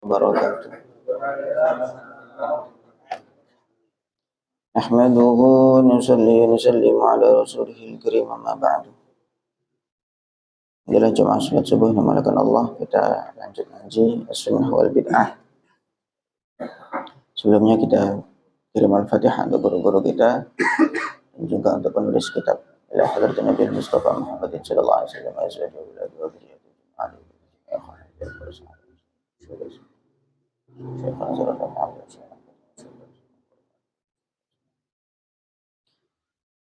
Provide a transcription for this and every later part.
wabarakatuh. Nahmaduhu nusalli wa nusallimu ala rasulihil karim amma ba'du. Adalah jemaah salat subuh yang dimulakan Allah, kita lanjut ngaji as-sunnah wal bid'ah. Sebelumnya kita kirim al-fatihah untuk guru-guru kita dan juga untuk penulis kitab ila hadratin Nabi Mustafa Muhammad sallallahu alaihi wasallam azwajuhu wa dzurriyyatuhu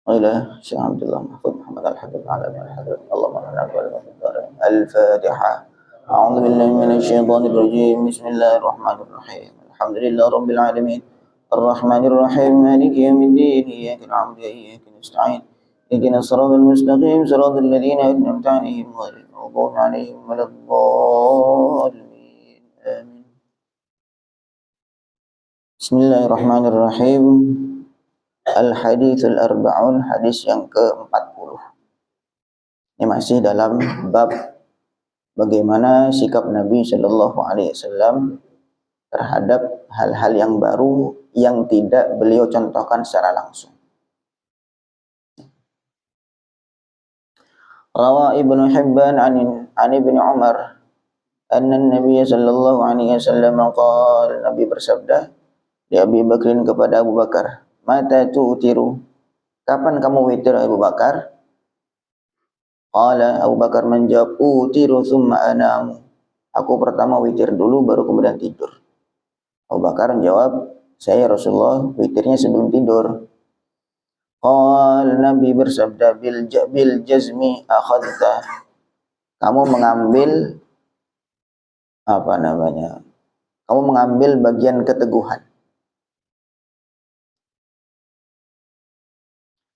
وإلى شيخ عبد الله محفوظ محمد الحبيب العالمي الحضرة اللهم اهدنا الفاتحة. أعوذ بالله من الشيطان الرجيم. بسم الله الرحمن الرحيم. الحمد لله رب العالمين الرحمن الرحيم مالك يوم الدين إياك نعبد وإياك نستعين اهدنا الصراط المستقيم صراط الذين أنعمت عليهم غير المغضوب عليهم ولا الضالين آمين. بسم الله الرحمن الرحيم. Al-Hadithul Arba'un, hadis yang ke-40. Ini masih dalam bab bagaimana sikap Nabi Shallallahu Alaihi Wasallam terhadap hal-hal yang baru yang tidak beliau contohkan secara langsung. Rawa Ibnu Hibban an Ibnu Umar anna Nabi Shallallahu Alaihi Wasallam qala, Nabi bersabda di Abi Bakrin kepada Abu Bakar, mata tu'tiru, kapan kamu witir Abu Bakar? Qala, Abu Bakar menjawab, utiru thumma anamu, aku pertama witir dulu baru kemudian tidur. Abu Bakar menjawab, saya Rasulullah witirnya sebelum tidur. Qala, Nabi bersabda, bil jazmi akhadta, kamu mengambil kamu mengambil bagian keteguhan.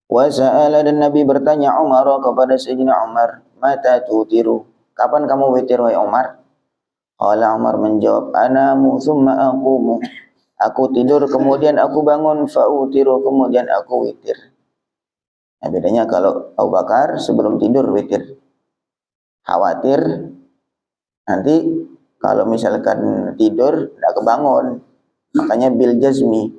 Wa sa'ala, dan Nabi bertanya Umar kepada Sayyidina Umar, mata tu'tiru, kapan kamu witir wahai Umar? Qala, Umar menjawab, anamu thumma aqumu, aku tidur kemudian aku bangun, fa'utiru, kemudian aku witir. Nah, bedanya kalau Abu Bakar sebelum tidur witir, khawatir nanti kalau misalkan tidur tidak kebangun, makanya bil jazmi,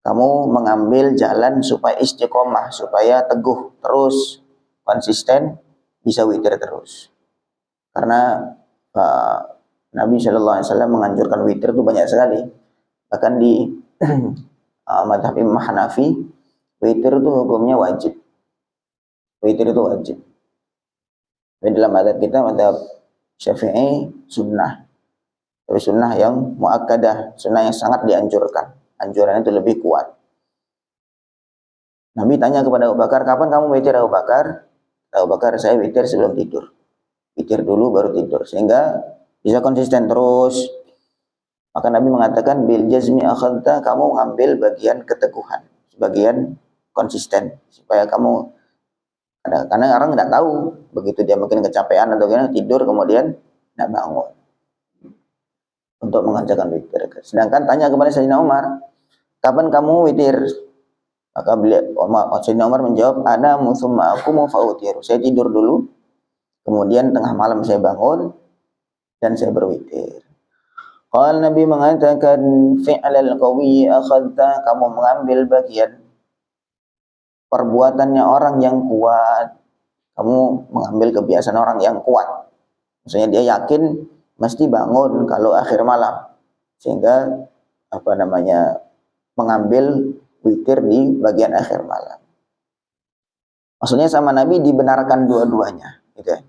kamu mengambil jalan supaya istiqomah, supaya teguh terus, konsisten, bisa witir terus. Karena Nabi Shallallahu Alaihi Wasallam menganjurkan witir itu banyak sekali. Bahkan di madhab Imam Hanafi, witir itu hukumnya wajib. Witir itu wajib. Dan dalam madhab kita, madhab Syafi'i, sunnah. Tapi sunnah yang muakkadah, sunnah yang sangat dianjurkan. Anjuran itu lebih kuat. Nabi tanya kepada Abu Bakar, kapan kamu witir Abu Bakar? Abu Bakar, saya witir sebelum tidur. Witir dulu baru tidur, sehingga bisa konsisten terus. Maka Nabi mengatakan, bil jazmi akhadta, kamu ngambil bagian keteguhan, sebagian konsisten, supaya kamu, karena orang nggak tahu, begitu dia mungkin kecapean atau gimana, tidur kemudian nggak bangun untuk mengerjakan witir. Sedangkan tanya kepada Sayyidina Umar, kapan kamu witir? Maka Sayyidina Umar menjawab, ana thumma aqumu fa'utiru, saya tidur dulu, kemudian tengah malam saya bangun dan saya berwitir. Qala, Nabi mengatakan, fi'lal qawi akhadta, kamu mengambil bagian perbuatannya orang yang kuat, kamu mengambil kebiasaan orang yang kuat. Maksudnya dia yakin mesti bangun kalau akhir malam, sehingga mengambil witir di bagian akhir malam. Maksudnya sama Nabi dibenarkan dua-duanya, gitu ya.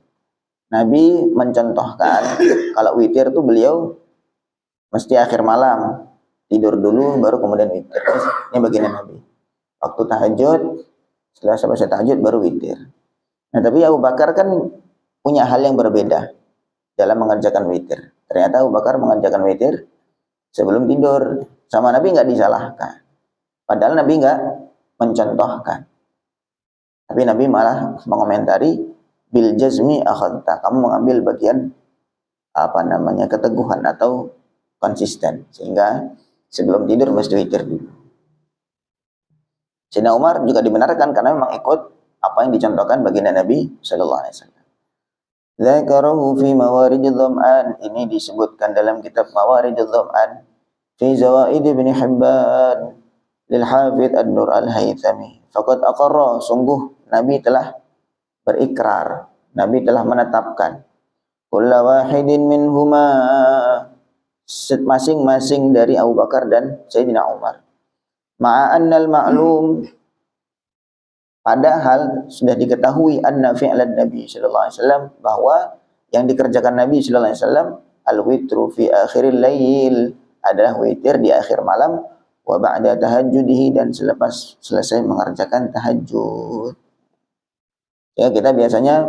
Nabi mencontohkan kalau witir itu beliau mesti akhir malam, tidur dulu baru kemudian witir. Ini bagian Nabi. Waktu tahajud, setelah selesai tahajud baru witir. Nah, tapi Abu Bakar kan punya hal yang berbeda dalam mengerjakan witir. Ternyata Abu Bakar mengerjakan witir sebelum tidur. Sama Nabi nggak disalahkan. Padahal Nabi nggak mencontohkan. Tapi Nabi malah mengomentari, bil jazmi akhadta, kamu mengambil bagian keteguhan atau konsisten, sehingga sebelum tidur mesti witir dulu. Sayyidina Umar juga dibenarkan karena memang ikut apa yang dicontohkan baginda Nabi Shallallahu Alaihi Wasallam. Dzakarahu fi Mawarididh Dham'an, ini disebutkan dalam kitab Mawarididh Dham'an fi Zawaid Ibn Hibban lil Hafidz An-Nur Al-Haythami. Faqad aqarra, sungguh Nabi telah berikrar, Nabi telah menetapkan kulla wahidin minhuma, masing-masing dari Abu Bakar dan Sayyidina Umar. Ma'annal ma'lum, padahal sudah diketahui anna fi'lan Nabi sallallahu alaihi wasallam, bahwa yang dikerjakan Nabi sallallahu alaihi wasallam al-witru fi akhiril lail, adalah witir di akhir malam, wa ba'da tahajjudihi, dan selepas selesai mengerjakan tahajud. Ya, kita biasanya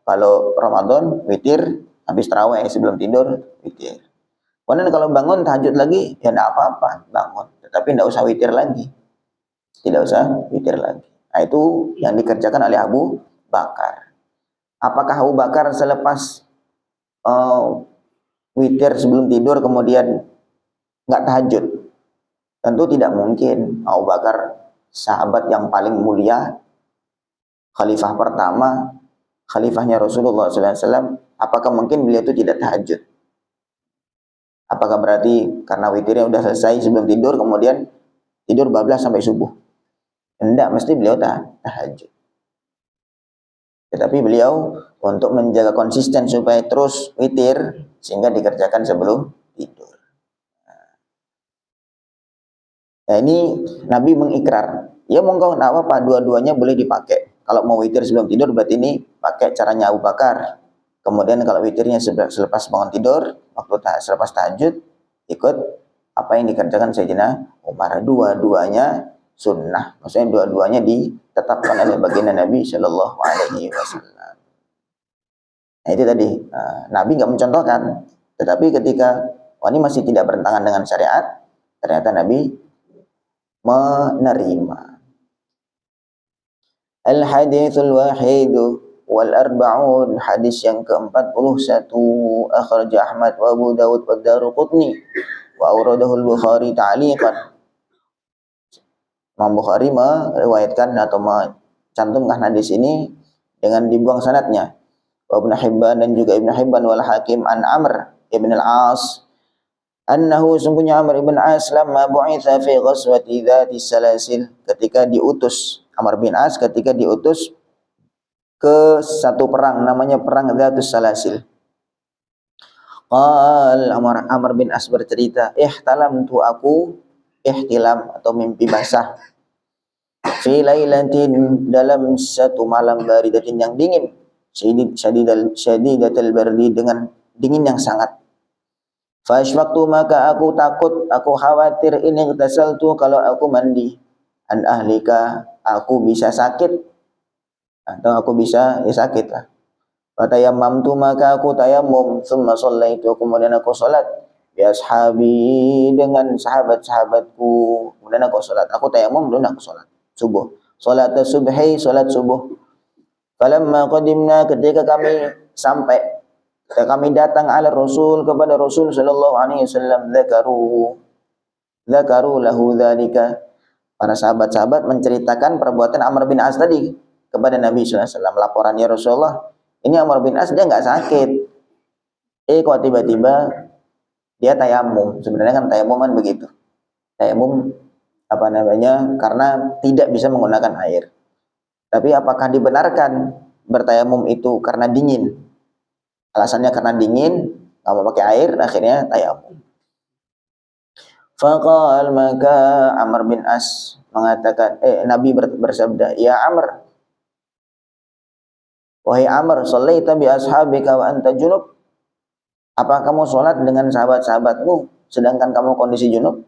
kalau Ramadan witir habis tarawih sebelum tidur witir. Kemudian kalau bangun tahajud lagi ya enggak apa-apa, bangun, tetapi enggak usah witir lagi. Tidak usah witir lagi. Nah, itu yang dikerjakan oleh Abu Bakar. Apakah Abu Bakar selepas witir sebelum tidur kemudian enggak tahajud? Tentu tidak mungkin. Abu Bakar sahabat yang paling mulia, khalifah pertama, khalifahnya Rasulullah SAW, apakah mungkin beliau itu tidak tahajud? Apakah berarti karena witirnya udah selesai sebelum tidur kemudian tidur bablas sampai subuh? Enggak, mesti beliau tahajud. Tetapi beliau untuk menjaga konsisten supaya terus witir sehingga dikerjakan sebelum tidur. Nah, ini Nabi mengikrar. Ya monggo, enggak apa-apa, dua-duanya boleh dipakai. Kalau mau witir sebelum tidur berarti ini pakai caranya Abu Bakar. Kemudian kalau witirnya selepas bangun tidur, waktu selepas tahajud, ikut apa yang dikerjakan Sayyidina Umar. Dua-duanya sunnah, maksudnya dua-duanya ditetapkan oleh baginda Nabi Shallallahu Alaihi Wasallam. Nah itu tadi, Nabi nggak mencontohkan, tetapi ketika ini masih tidak bertentangan dengan syariat, ternyata Nabi menerima. Al-haditsul wahidu wal arba'un, hadis yang ke-41, akhraj Ahmad wa Abu Dawud wa Daruqutni wa awradahu al-Bukhari ta'liqan. Imam Bukhari meriwayatkan atau mencantumkan hadis ini dengan dibuang sanadnya. Wa Ibnu Hibban, dan juga Ibnu Hibban, wal Hakim an Amr ibn al-As annahu, sungguhnya Amr ibn As lamma bu'itha fi ghazwati Dzatis Salasil, ketika diutus Amr bin As ketika diutus ke satu perang namanya perang Dzatus Salasil. Amr bin As bercerita, ihtalamtu, aku ihtilam atau mimpi basah, fi lailatin, dalam satu malam, baridatin yang dingin, syadidatul bardi, dengan dingin yang sangat. Fashfaqtu, maka aku takut, aku khawatir, ini tasaltu, kalau aku mandi, an ahlika, aku bisa sakit atau aku bisa sakit lah. Fatayammamtu, maka aku tayamum, tsumma shallaitu, kemudian aku salat, bi ashabi, dengan sahabat-sahabatku, kemudian aku salat. Aku tayamum dulu, aku salat subuh, salat subhi, salat subuh. Falamma qadimna, ketika kami sampai, ketika kami datang ala Rasul, kepada Rasul sallallahu alaihi wasallam, dzakaru lahu dzalika, para sahabat-sahabat menceritakan perbuatan Amr bin As tadi kepada Nabi sallallahu alaihi wasallam. Laporannya Rasulullah, ini Amr bin As dia enggak sakit. Kok tiba-tiba dia tayamum. Sebenarnya kan tayamum kan begitu. Tayamum karena tidak bisa menggunakan air. Tapi apakah dibenarkan bertayamum itu karena dingin? Alasannya karena dingin, nggak mau pakai air, akhirnya tayamum. Faqal, maka Amr bin As mengatakan, Nabi bersabda, ya Amr, wahai Amr, shallaita bi ashabika wa anta junub? Apa kamu sholat dengan sahabat-sahabatmu sedangkan kamu kondisi junub?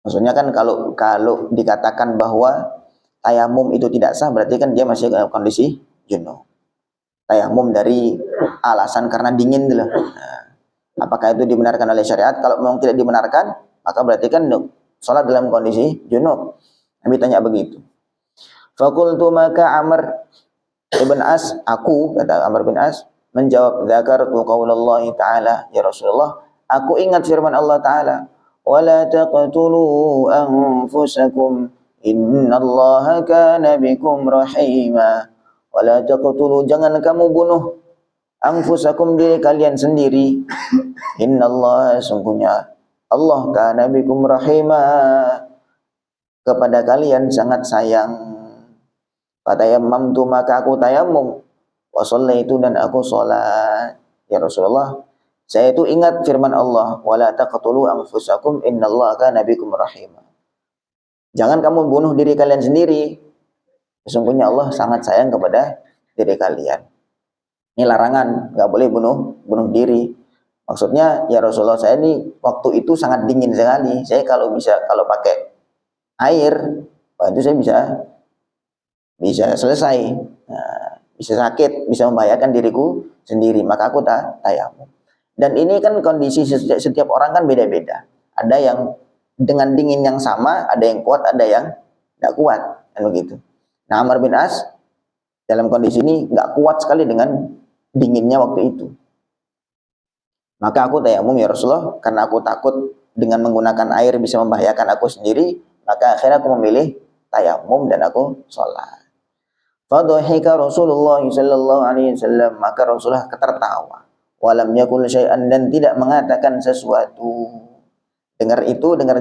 Maksudnya kan kalau dikatakan bahwa tayamum itu tidak sah, berarti kan dia masih dalam kondisi junub. Tayamum dari alasan karena dingin dulu. Nah, apakah itu dibenarkan oleh syariat? Kalau memang tidak dibenarkan, maka berarti kan sholat dalam kondisi junub. Nabi tanya begitu. Fakultu, maka Amr ibn As, aku, kata Amr bin As, menjawab, dzakartu qaulallahi ta'ala, ya Rasulullah, aku ingat firman Allah Ta'ala, wala taqtulu anfusakum innallaha kana bikum rahima. Wala taqtulu, jangan kamu bunuh anfusakum, diri kalian sendiri. Innallaha, sungguhnya Allah kana bikum rahima, kepada kalian sangat sayang. Fatayammamtu, maka aku tayamum, wa shallaitu, dan aku salat. Ya Rasulullah, saya itu ingat firman Allah, wala taqtulu anfusakum innallaha kana bikum rahima. Jangan kamu bunuh diri kalian sendiri, sesungguhnya Allah sangat sayang kepada diri kalian. Ini larangan, nggak boleh bunuh diri. Maksudnya, ya Rasulullah, saya ini waktu itu sangat dingin sekali. Saya kalau pakai air, itu saya bisa selesai. Nah, bisa sakit, bisa membahayakan diriku sendiri. Maka aku tayamum. Dan ini kan kondisi setiap orang kan beda-beda. Ada yang dengan dingin yang sama, ada yang kuat, ada yang tidak kuat, kan begitu. Nah, Amr bin As dalam kondisi ini nggak kuat sekali dengan dinginnya waktu itu. Maka aku tayamum, ya Rasulullah, karena aku takut dengan menggunakan air bisa membahayakan aku sendiri. Maka akhirnya aku memilih tayamum dan aku sholat. Fadhahika Rasulullah sallallahu alaihi wasallam, maka Rasulullah tertawa. Walam yakul syai'an, dan tidak mengatakan sesuatu. Dengar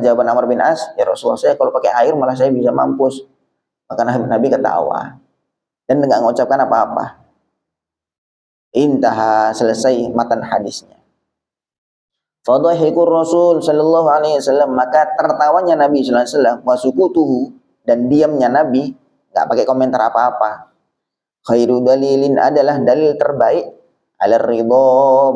jawaban Amr bin As, ya Rasulullah, saya kalau pakai air malah saya bisa mampus. Maka Nabi ketawa dan enggak mengucapkan apa-apa. Intaha, selesai matan hadisnya. Fadhahikur Rasul sallallahu alaihi wasallam, maka tertawanya Nabi sallallahu alaihi wasallam, wasukutuhu, dan diamnya Nabi, enggak pakai komentar apa-apa. Khairu dalilin, adalah dalil terbaik, ala ridho,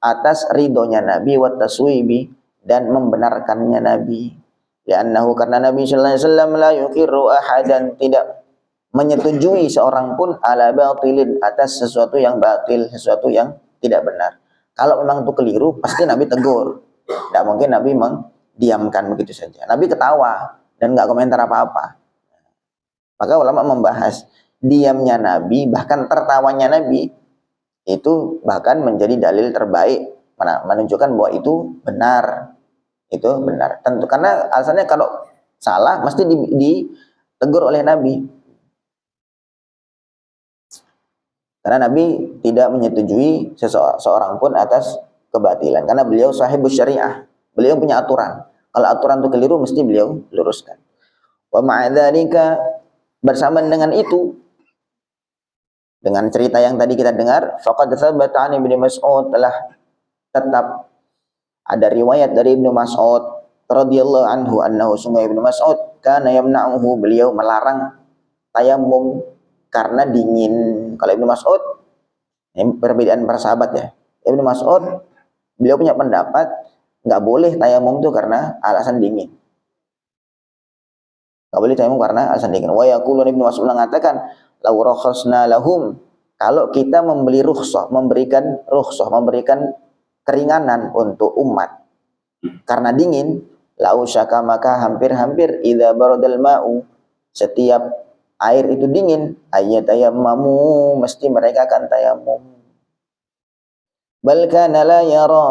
atas ridhonya Nabi, wa taswibi, dan membenarkannya Nabi. Li'annahu, karena Nabi sallallahu alaihi wasallam la yuqirru ahadan, tidak menyetujui seorang pun, ala batilin, atas sesuatu yang batil, sesuatu yang tidak benar. Kalau memang itu keliru, pasti Nabi tegur. Tidak mungkin Nabi mendiamkan begitu saja. Nabi ketawa dan nggak komentar apa-apa. Maka ulama membahas diamnya Nabi, bahkan tertawanya Nabi, itu bahkan menjadi dalil terbaik, menunjukkan bahwa itu benar. Itu benar. Tentu karena alasannya kalau salah mesti ditegur oleh Nabi. Karena Nabi tidak menyetujui seorang pun atas kebatilan. Karena beliau sahibus syariah. Beliau punya aturan. Kalau aturan itu keliru, mesti beliau luruskan. Wa ma'adzalika, bersama dengan itu, dengan cerita yang tadi kita dengar, faqad thabata 'an Ibnu Mas'ud, telah tetap ada riwayat dari Ibnu Mas'ud radhiyallahu anhu, annahu, sungguh Ibnu Mas'ud, kana yamna'uhu, beliau melarang tayamum karena dingin. Kalau Ibnu Mas'ud, ini perbedaan para sahabat ya. Ibnu Mas'ud, beliau punya pendapat nggak boleh tayamum itu karena alasan dingin. Nggak boleh tayamum karena alasan dingin. Wa yaqulu, Ibnu Mas'ud mengatakan, lau rakhasna lahum, kalau kita memberikan keringanan untuk umat karena dingin, lau syaka, maka hampir-hampir, idza baradal ma'u, setiap air itu dingin, ayatayammamu, mesti mereka akan tayamum. Bal kana la yara,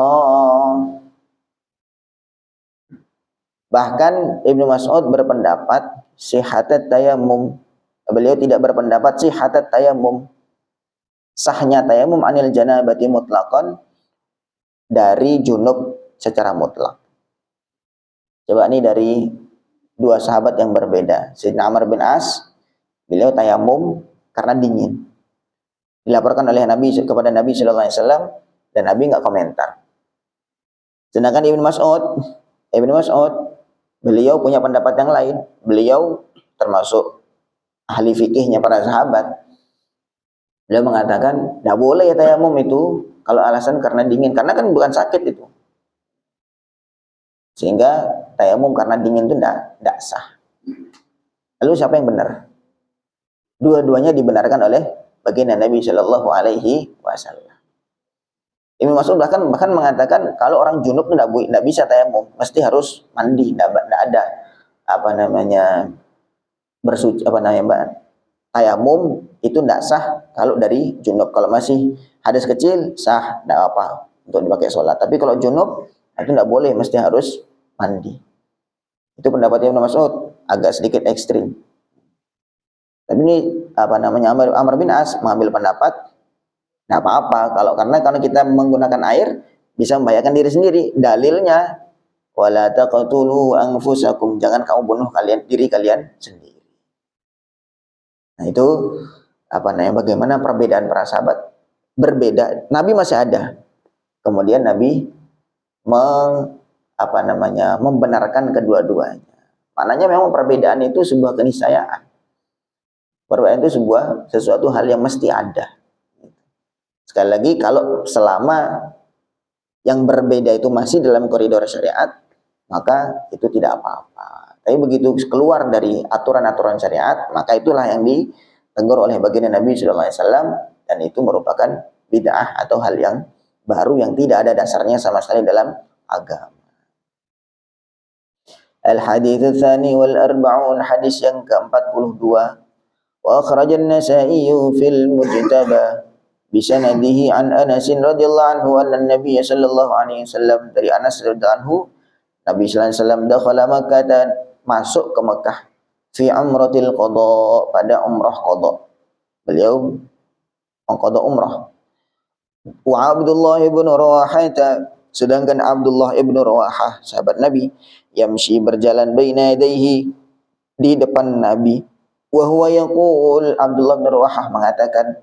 bahkan Ibnu Mas'ud berpendapat sihhatat tayamum, beliau tidak berpendapat sihhatat tayamum, sahnya tayamum, anil janabati mutlaqan, dari junub secara mutlak. Coba ini dari dua sahabat yang berbeda. Sayyidina Amr bin As, beliau tayamum karena dingin. Dilaporkan oleh Nabi kepada Nabi sallallahu alaihi wasallam, dan Nabi enggak komentar. Sedangkan Ibnu Mas'ud, beliau punya pendapat yang lain. Beliau termasuk ahli fikihnya para sahabat. Beliau mengatakan, enggak boleh tayamum itu kalau alasan karena dingin, karena kan bukan sakit itu. Sehingga tayamum karena dingin itu enggak sah. Lalu siapa yang benar? Dua-duanya dibenarkan oleh baginda Nabi Shallallahu Alaihi Wasallam. Ibnu Mas'ud bahkan mengatakan kalau orang junub tidak bisa tayamum, mesti harus mandi, tidak ada tayamum itu tidak sah kalau dari junub. Kalau masih hadas kecil sah, tidak apa untuk dipakai sholat. Tapi kalau junub itu tidak boleh, mesti harus mandi. Itu pendapat Ibnu Mas'ud, agak sedikit ekstrim. Tapi ini Amr bin As mengambil pendapat enggak apa-apa karena kita menggunakan air bisa membahayakan diri sendiri. Dalilnya wala taqtulu anfusakum, jangan kamu bunuh diri kalian sendiri. Nah, itu bagaimana perbedaan para sahabat berbeda. Nabi masih ada. Kemudian Nabi membenarkan kedua-duanya. Maknanya memang perbedaan itu sebuah keniscayaan. Perbedaan itu sesuatu hal yang mesti ada. Sekali lagi, kalau selama yang berbeda itu masih dalam koridor syariat, maka itu tidak apa-apa. Tapi begitu keluar dari aturan-aturan syariat, maka itulah yang ditegur oleh baginda Nabi SAW, dan itu merupakan bid'ah atau hal yang baru yang tidak ada dasarnya sama sekali dalam agama. Al-hadits tsani wal arba'un, hadis yang ke-42. Wa akhrajan Nasa'i fil Mujtaba bisanadihi an Anas radhiyallahu anhu anna Nabi sallallahu alaihi wasallam, dari Anas radhiyallahu anhu, Nabi sallallahu alaihi wasallam dakhala Makkah, dan masuk ke Mekah, fi umratil qada, pada umrah qada. Beliau mengqada umrah. Wa Abdullah ibn Rawahah, sedangkan Abdullah ibn Rawahah sahabat Nabi, yamshi berjalan baina yadayhi, di depan Nabi. Wa huwa yaqul, Abdullah bin Rawahah mengatakan,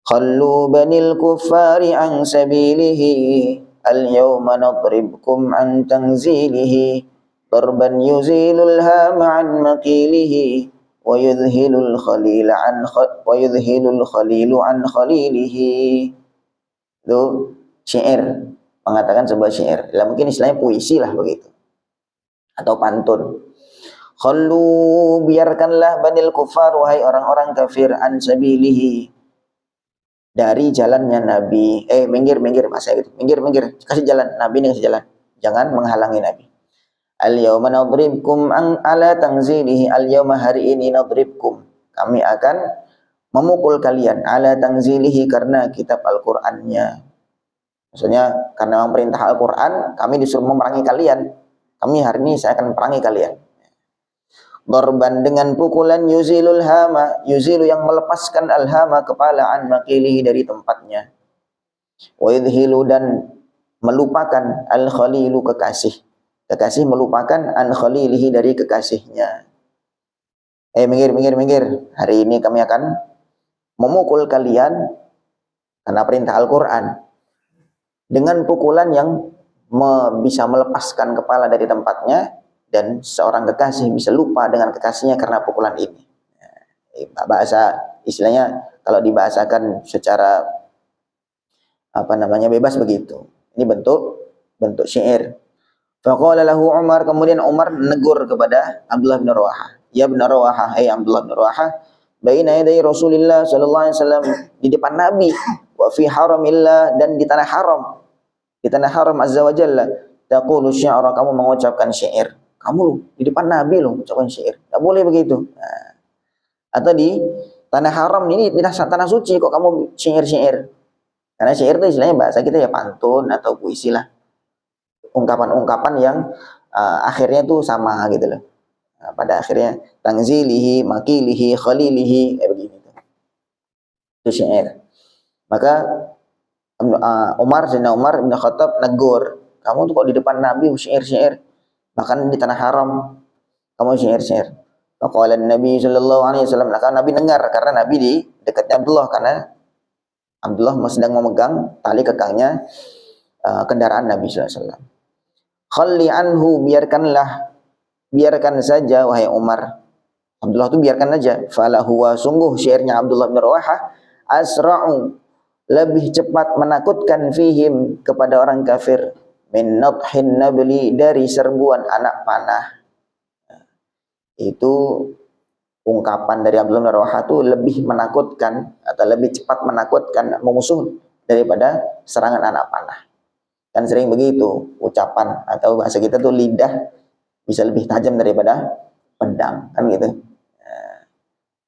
khallu banil kuffari an sabilihi, al-yawma nadribkum an tanzilihi, darban yuzilul hama an maqilihi, wa yudhilul khalilu an khalilihi. Itu syair, mengatakan sebuah syair. Mungkin istilahnya puisi lah begitu, atau pantun. Khallu, biarkanlah, banil kufar, wahai orang-orang kafir, an sabilihi, dari jalannya Nabi. Minggir bahasa gitu. Minggir, kasih jalan. Nabi ini kasih jalan. Jangan menghalangi Nabi. Al-yawma nadribkum ala tanzilihi, al-yawma, hari ini, nadribkum, kami akan memukul kalian, ala tanzilihi, karena kitab Al-Qur'annya. Maksudnya karena memang perintah Al-Qur'an, kami disuruh memerangi kalian. Kami hari ini saya akan perangi kalian. Darban, dengan pukulan, yuzilul hama, yuzilu, yang melepaskan, al-hama, kepala, an maqilihi, dari tempatnya. Wa yudhilu, dan melupakan, al-khalilu, kekasih melupakan, an khalilihi, dari kekasihnya. Minggir, hari ini kami akan memukul kalian karena perintah Al-Qur'an, dengan pukulan yang bisa melepaskan kepala dari tempatnya, dan seorang kekasih bisa lupa dengan kekasihnya karena pukulan ini. Bahasa istilahnya kalau dibahasakan secara bebas begitu. Ini bentuk syair. Faqala lahu Umar, kemudian Umar negur kepada Abdullah bin Rawahah, ya bin Rawahah, hai Abdullah bin Rawahah, baina yaday Rasulillah sallallahu alaihi wasallam, di depan Nabi, wa fi haramillah, dan di tanah haram azza wa jalla, taqulu syi'ra, kamu mengucapkan syair. Kamu di depan Nabi mengucapkan syair, enggak boleh begitu. Atau di tanah haram ini, di tanah suci, kok kamu syair-syair. Karena syair itu istilahnya bahasa kita ya pantun atau puisi lah, ungkapan-ungkapan yang akhirnya tuh sama gitu loh. Pada akhirnya tanzilihi, makilihi, khalilihi, begitu. Itu syair. Maka Sayyidina Umar bin Khattab negur, kamu tuh kok di depan Nabi syair-syair, bahkan di tanah haram kamu syair-syair. Qala Nabi sallallahu alaihi wasallam, maka Nabi dengar, karena Nabi di dekatnya Abdullah, karena Abdullah sedang memegang tali kekangnya kendaraan Nabi sallallahu alaihi wasallam. Khalli anhu, biarkan saja wahai Umar. Abdullah itu biarkan aja. Fala huwa, sungguh syairnya Abdullah bin Rawahah, asra'u, lebih cepat menakutkan, fihim, kepada orang kafir, min nadhin nabli, dari serbuan anak panah. Itu ungkapan dari Abdullah bin Rawahah itu lebih menakutkan atau lebih cepat menakutkan musuh daripada serangan anak panah. Kan sering begitu ucapan, atau bahasa kita tuh lidah bisa lebih tajam daripada pedang, kan gitu.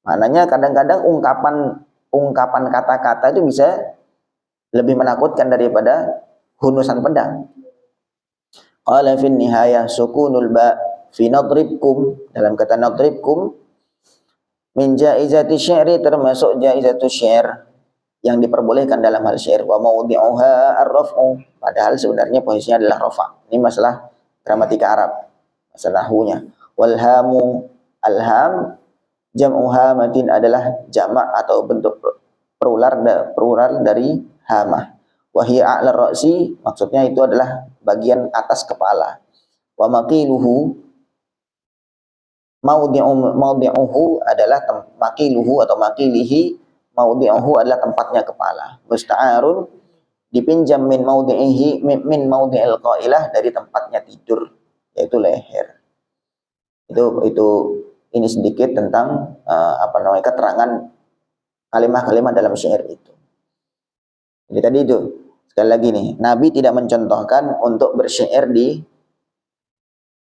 Maknanya kadang-kadang ungkapan kata-kata itu bisa lebih menakutkan daripada hunusan pedang. Qala fi nihayah sukunul ba fi nadribkum, dalam kata nadribkum Min jaizati syi'ri, termasuk jaizatu syair yang diperbolehkan dalam hal syair. Wa mawdi'uha ar-raf'u, padahal sebenarnya posisinya adalah rafa. Ini masalah gramatika Arab, masalah nahwunya. Wal hamu, al-ham jam'u hamatin, adalah jamak atau bentuk plural dari hamah. Wa hiya a'la ra'si, maksudnya itu adalah bagian atas kepala. Wa maqiluhu, maudi'uhu adalah makiluhu atau makilihi, maudi'uhu adalah tempatnya kepala. Musta'arun, dipinjam min maudi'ihi, min maudi'il qailah, dari tempatnya tidur, yaitu leher. Itu ini sedikit tentang keterangan kalimat-kalimat dalam syair itu. Jadi tadi itu sekali lagi nih, Nabi tidak mencontohkan untuk bersyair di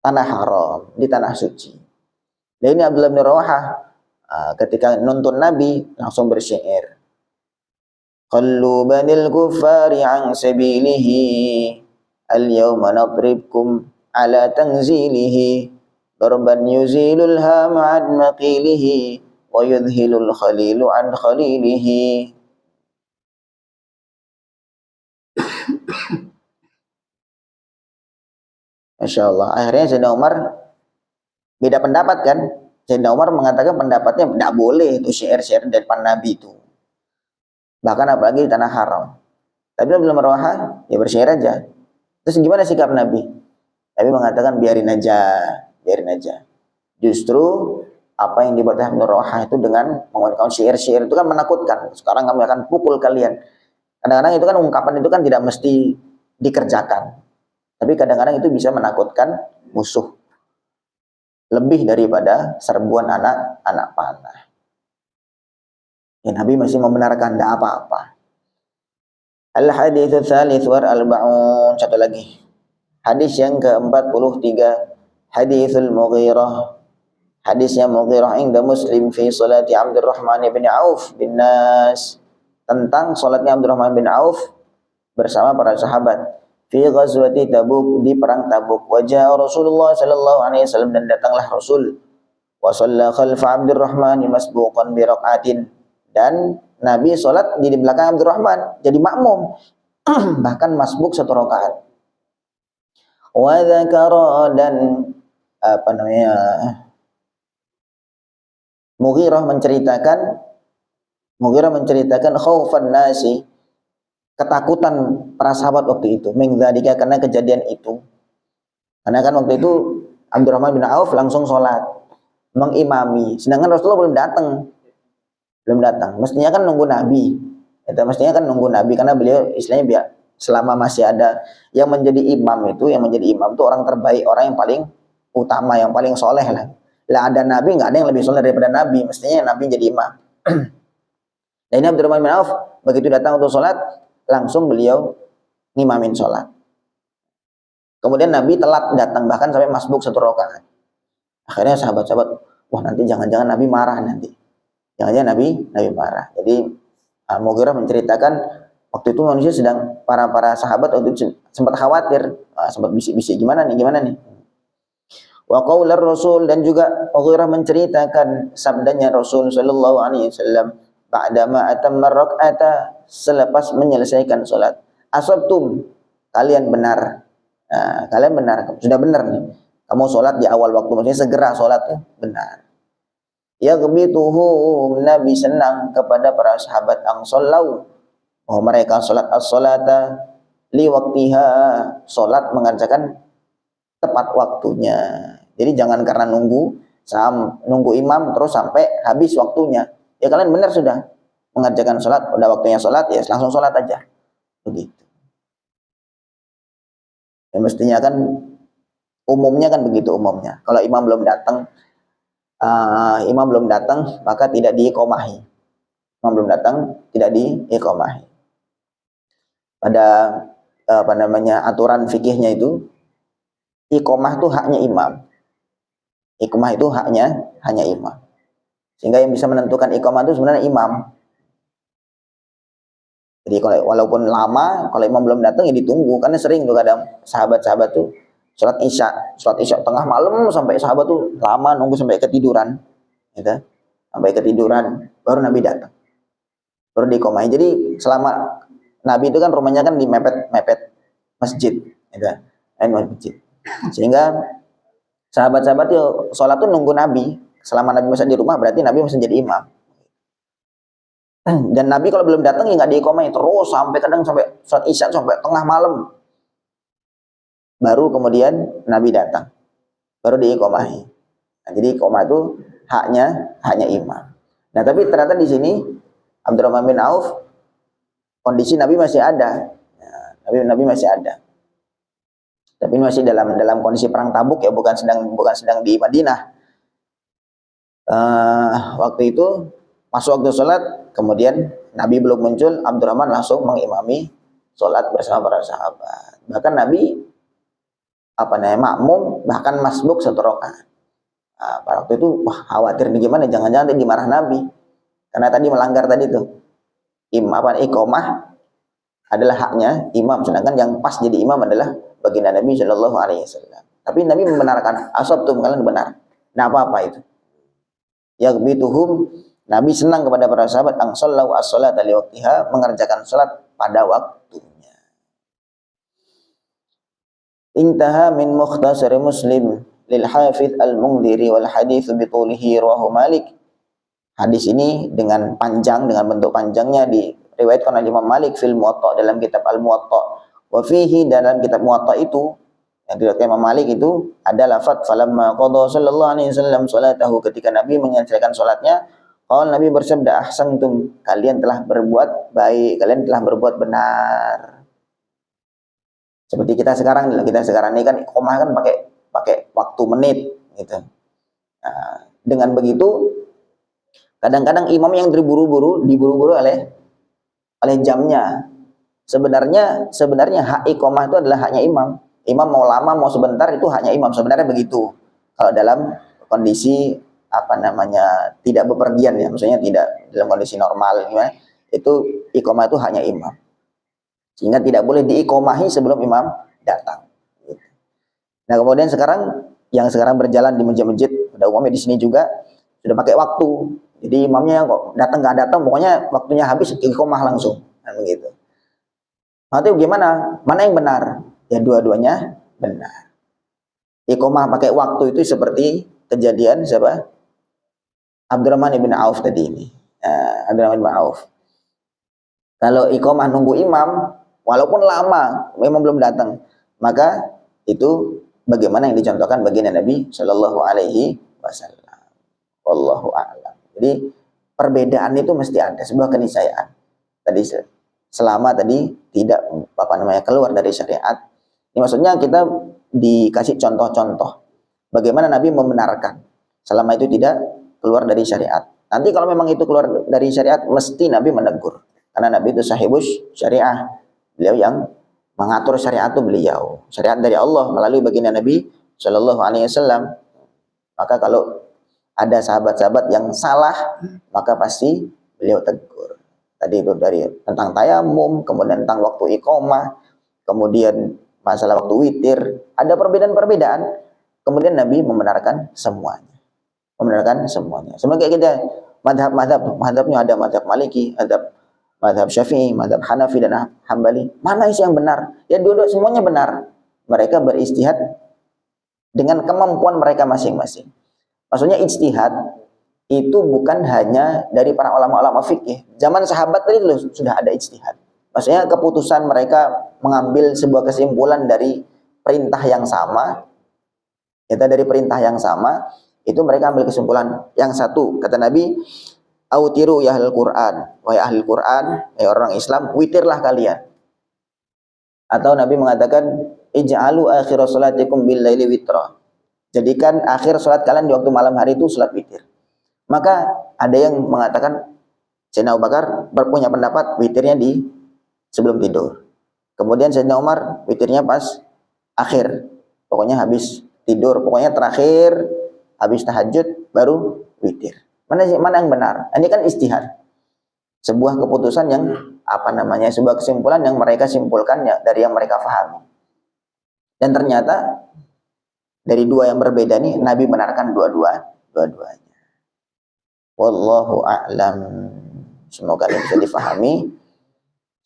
tanah haram, di tanah suci. Dan ini Abdullah bin Rawahah ketika nuntun Nabi langsung bersyair. Qallu banil kuffari an sabilihi, al-yawma nadribkum ala tanzilihi, darban yuzilul hama an maqilihi, wa yudhilul khalilu an khalilihi. Masya Allah. Akhirnya Sayyidina Umar beda pendapat kan. Sayyidina Umar mengatakan pendapatnya tidak boleh itu syair-syair dari Nabi itu, bahkan apalagi di tanah haram. Tapi belum Rawahah ya bersyair aja. Terus gimana sikap Nabi? Nabi mengatakan biarin aja. Justru apa yang dibuat Ibnu Rawahah itu dengan menggunakan syair-syair itu kan menakutkan. Sekarang kami akan pukul kalian. Kadang-kadang itu kan ungkapan itu kan tidak mesti dikerjakan, tapi kadang-kadang itu bisa menakutkan musuh lebih daripada serbuan anak panah. Ya, Nabi masih membenarkan, tidak apa-apa. Al-haditsu tsalits wal arba'un, satu lagi. Hadis yang ke-43, haditsul Mughirah. Hadisnya Mughirah inda Muslim fi salati Abdurrahman bin Auf bin Nas, tentang salatnya Abdurrahman bin Auf bersama para sahabat. Fi ghazwati Tabuk, di perang Tabuk. Wajah Rasulullah sallallahu alaihi wasallam, dan datanglah Rasul. Wa shalla khalfa Abdurrahman masbuqan bi raqatin, dan Nabi salat di belakang Abdurrahman jadi makmum bahkan masbuk satu rakaat. Wa dzakara, dan Mughirah menceritakan khaufan nasi, ketakutan para sahabat waktu itu, mengdzalika, karena kejadian itu. Karena kan waktu itu Abdurrahman bin Auf langsung sholat mengimami, sedangkan Rasulullah belum datang. Mestinya kan nunggu Nabi. Karena beliau istilahnya selama masih ada yang menjadi imam itu orang terbaik, orang yang paling utama, yang paling soleh lah. Lah ada Nabi, nggak ada yang lebih soleh daripada Nabi. Mestinya Nabi jadi imam. Dan ini Abdurrahman bin Auf begitu datang untuk sholat, langsung beliau ngimamin sholat. Kemudian Nabi telat datang, bahkan sampai masbuk satu rakaat. Akhirnya sahabat-sahabat, wah nanti jangan-jangan Nabi marah nanti. Jangan-jangan Nabi marah. Jadi Mughirah menceritakan waktu itu manusia para sahabat waktu itu sempat khawatir, sempat bisik-bisik gimana nih. Wa qaular Rasul, dan juga Mughirah menceritakan sabdanya Rasul sallallahu alaihi wasallam ba'dama atamma rak'ata, selepas menyelesaikan salat. Asabtum, kalian benar. Kalian benar, sudah benar nih. Kamu salat di awal waktu, maksudnya segera salat tuh benar. Ya gebituhum, Nabi senang kepada para sahabat ang sallau, bahwa mereka salat as-salata li waktiha, salat mengerjakan tepat waktunya. Jadi jangan karena nunggu imam terus sampai habis waktunya. Ya kalian benar sudah mengerjakan sholat, udah waktunya sholat, ya langsung sholat aja. Begitu. Ya, mestinya kan umumnya kan begitu umumnya. Kalau imam belum datang, maka tidak diiqomahi. Imam belum datang, tidak diiqomahi. Pada aturan fikihnya itu, iqomah itu haknya imam. Iqomah itu hanya imam. Sehingga yang bisa menentukan iqamah itu sebenarnya imam. Jadi walaupun lama, kalau imam belum datang ya ditunggu. Karena sering tuh kadang sahabat-sahabat tuh sholat isya tengah malam sampai sahabat tuh lama nunggu sampai ketiduran. Gitu. sampai ketiduran, baru Nabi datang, baru diiqomah. Jadi selama Nabi itu kan rumahnya kan di mepet masjid, gitu, masjid. Sehingga sahabat-sahabat itu sholat tuh nunggu Nabi. Selama Nabi masih di rumah berarti Nabi masih jadi imam. Dan Nabi kalau belum datang ya nggak diiqomah terus sampai kadang sampai sholat isya sampai tengah malam. Baru kemudian Nabi datang, baru diiqomahi. Nah, jadi iqomah itu haknya imam. Nah tapi ternyata di sini Abdurrahman bin Auf kondisi Nabi masih ada. Nah, Nabi masih ada. Tapi masih dalam kondisi perang Tabuk ya, bukan sedang di Madinah. Waktu itu masuk waktu sholat, kemudian Nabi belum muncul, Abdurrahman langsung mengimami sholat bersama para sahabat. Bahkan Nabi makmum, bahkan masbuk 1 rakaat. Pada waktu itu wah khawatir nih gimana, jangan-jangan dimarah Nabi karena tadi melanggar tadi tuh iqomah adalah haknya imam, sedangkan yang pas jadi imam adalah baginda Nabi Shallallahu Alaihi Wasallam. Tapi Nabi membenarkan, asabtum, kalian benar. Nah apa itu? Yaghbituhum, Nabi senang kepada para sahabat ang sallu as-salata li waqtiha, mengerjakan salat pada waktunya. Intaha min mukhtasar Muslim lil Hafidz Al-Mundhiri wal hadits bi tulihi rawahu Malik. Hadis ini dengan bentuk panjangnya diriwayatkan oleh Imam Malik fil Muwatta, dalam kitab Al-Muwatta. Wa fihi, dalam kitab Muwatta itu yang diriwayatkan Imam Malik itu ada lafaz falamma qada sallallahu alaihi wasallam salatahu, ketika Nabi menyelesaikan salatnya, qala Nabi bersabda ahsantum, kalian telah berbuat baik, kalian telah berbuat benar. Seperti kita sekarang ini kan iqomah kan pakai waktu menit gitu. Nah, dengan begitu kadang-kadang imam yang diburu-buru oleh jamnya. Sebenarnya hak iqomah itu adalah haknya imam. Imam mau lama mau sebentar itu haknya imam, sebenarnya begitu. Kalau dalam kondisi tidak bepergian ya, maksudnya tidak dalam kondisi normal gimana, itu iqomah itu haknya imam. Sehingga tidak boleh diiqomahi sebelum imam datang. Nah kemudian yang sekarang berjalan di masjid-masjid, pada umumnya di sini juga sudah pakai waktu. Jadi imamnya kok datang nggak datang, pokoknya waktunya habis iqomah langsung, nah, begitu. Nanti gimana? Mana yang benar? Ya dua-duanya benar. Iqomah pakai waktu itu seperti kejadian siapa? Abdurrahman bin Auf tadi ini. Abdurrahman bin Auf. Kalau iqomah nunggu imam, walaupun lama memang belum datang, maka itu bagaimana yang dicontohkan baginda Nabi Shallallahu Alaihi Wasallam. Wallahu a'lam. Jadi perbedaan itu mesti ada, sebuah keniscayaan. Tadi selama tadi tidak keluar dari syariat. Ini maksudnya kita dikasih contoh-contoh bagaimana Nabi membenarkan selama itu tidak keluar dari syariat. Nanti kalau memang itu keluar dari syariat, mesti Nabi menegur. Karena Nabi itu sahibus syariah. Beliau yang mengatur syariat itu beliau. Syariat dari Allah melalui baginda Nabi Shallallahu Alaihi Wasallam. Maka kalau ada sahabat-sahabat yang salah, maka pasti beliau tegur. Tadi itu tentang tayamum, kemudian tentang waktu iqomah, kemudian masalah waktu witir. Ada perbedaan-perbedaan. Kemudian Nabi membenarkan semuanya. Sebenarnya kayak kita madhabnya ada madhab Maliki, madhab Syafi'i, madhab Hanafi dan Hambali. Mana isi yang benar? Ya dua-dua semuanya benar. Mereka beristihad dengan kemampuan mereka masing-masing. Maksudnya ijtihad itu bukan hanya dari para ulama-ulama fikih. Zaman sahabat tadi sudah ada ijtihad. Maksudnya keputusan mereka mengambil sebuah kesimpulan dari perintah yang sama. Dari perintah yang sama, itu mereka ambil kesimpulan yang satu. Kata Nabi, autiru ya ahlul Quran, wahai ahli Quran, wahai orang Islam, witirlah kalian. Atau Nabi mengatakan, ij'alu akhir salatikum bil laili witra. Jadikan akhir salat kalian di waktu malam hari itu salat witir. Maka ada yang mengatakan, Sayyidina Abu Bakar punya pendapat witirnya di sebelum tidur. Kemudian Sayyidina Umar witirnya pas akhir. Pokoknya habis tidur, pokoknya terakhir habis tahajud baru witir. Mana yang benar? Ini kan ijtihad. Sebuah keputusan yang sebuah kesimpulan yang mereka simpulkan dari yang mereka pahami. Dan ternyata dari dua yang berbeda nih Nabi benarkan dua-duanya. Wallahu a'lam. Semoga ini bisa difahami.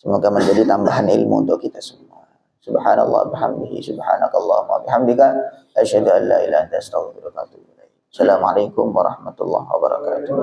Semoga menjadi tambahan ilmu untuk kita semua. Subhanallah bihamdihi, subhanakallah wa bihamdika, asyhadu an la ilaha illa anta astaghfiruka wa atubu ilaik. Assalamualaikum warahmatullahi wabarakatuh.